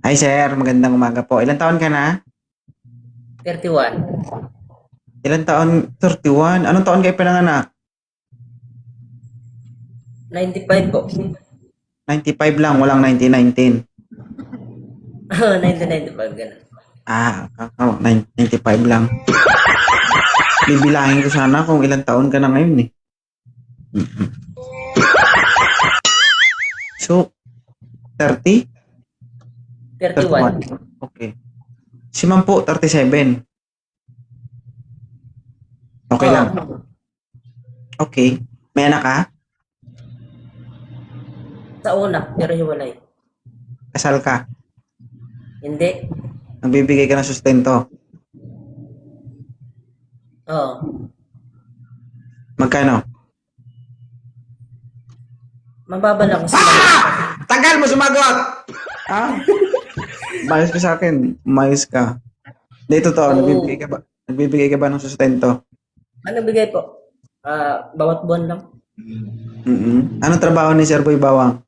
Hi sir, magandang umaga po. Ilan taon ka na? 31. Ilan taon? 31. Anong taon kayo pinanganak? 95 po. 95 lang, walang 1919. 1995, ganun. 95 lang. Bibilangin ko sana kung ilang taon ka na ngayon eh. Mhm. So, 30? 31. 31. Okay. Si ma'am po, 37. Okay lang. Okay. May anak ka? Sa una, pero hiwalay. Kasal ka? Hindi. Nagbibigay ka ng sustento? Oo. Magkano? Mababa lang kasi maliit pa. Tagal mo sumagot! Mayos ka sa akin. Mayos ka. Hindi, totoo. Oo. Nagbibigay ka ba ng sustento? Ano bigay po? Bawat buwan lang. Anong trabaho ni Sir Boy Bawang?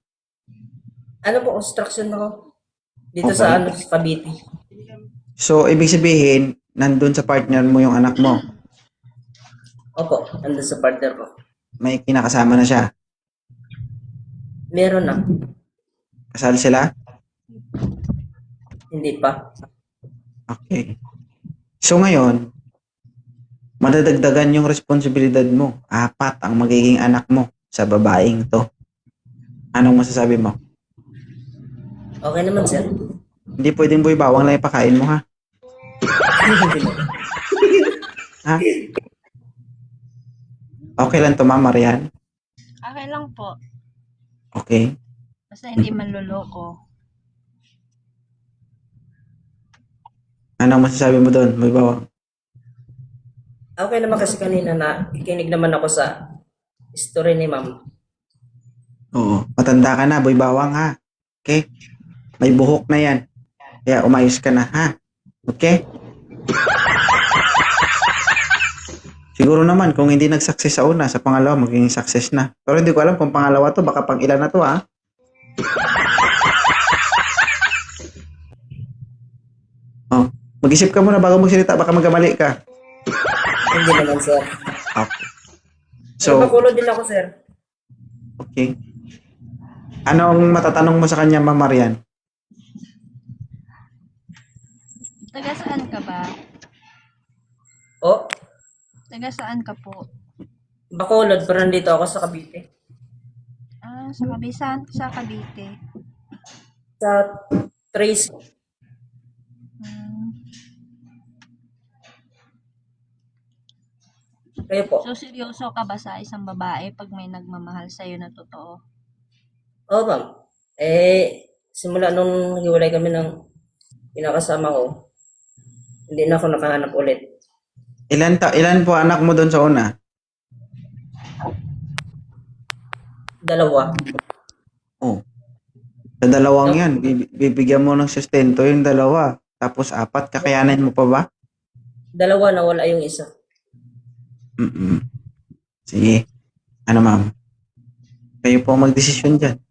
Ano po, construction ako. Dito Okay. sa Cavite. So, ibig sabihin, nandun sa partner mo yung anak mo. Opo, andun sa partner ko. May kinakasama na siya. Meron na. Kasal sila? Hindi pa. Okay. So, ngayon, madadagdagan yung responsibilidad mo. 4 ang magiging anak mo sa babaeng to. Anong masasabi mo? Okay naman, sir. Hindi pwedeng Boy Bawang lang ipakain mo, ha? Ha? Okay lang to, Ma'am Marian? Okay lang po. Okay. Basta hindi manloloko. Anong masasabi mo doon, Boy Bawang? Okay naman kasi kanina na kikinig naman ako sa story ni ma'am. Oo. Matanda ka na, Boy Bawang, ha? Okay? May buhok na yan. Kaya umayos ka na, ha? Okay? Siguro naman, kung hindi nag-success sa una, sa pangalawa, magiging success na. Pero hindi ko alam kung pangalawa to, baka pang ilan na to, ha? Oh, mag-isip ka muna bago magsalita, baka magkamali ka. Hindi naman, sir. Okay. So, So, makulo din ako, sir. okay. Anong matatanong mo sa kanya, Ma'am Marian? Taga saan ka ba? Oh, Taga saan ka po? Bacolod, pero nandito ako sa Cavite. Sa Kabisan, sa Cavite. Sa Trace. Hmm. Kayo po. So, seryoso ka ba sa isang babae pag may nagmamahal sa'yo na totoo? Oo, ma'am. Simula nung hiwalay kami ng pinakasama ko, hindi na ako nakahanap ulit. Ilan po anak mo doon sa una? 2. Oh. Sa dalawang yan, bibigyan mo ng sustento yung dalawa. Tapos 4, kakayanin mo pa ba? 2 na wala yung isa. Sige. Ano ma'am? Kayo po magdesisyon dyan.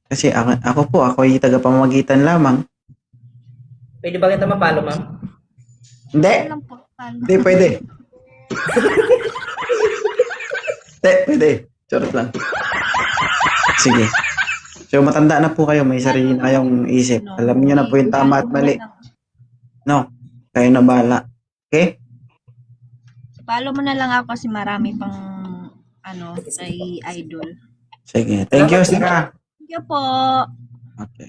Kasi ako ay tagapamagitan lamang. Pwede ba kita mapalo, ma'am? Hindi. Alam po, paano? Hindi pwede. Hindi, pwede. Charot lang. Sige. So matanda na po kayo, may sarili na kayong isip. Alam niyo na po yung tama at mali. No? Kayo na bahala. Okay? Follow mo na lang ako kasi marami pang kay Idol. Sige. Thank you, Sarah. Thank you po. Okay.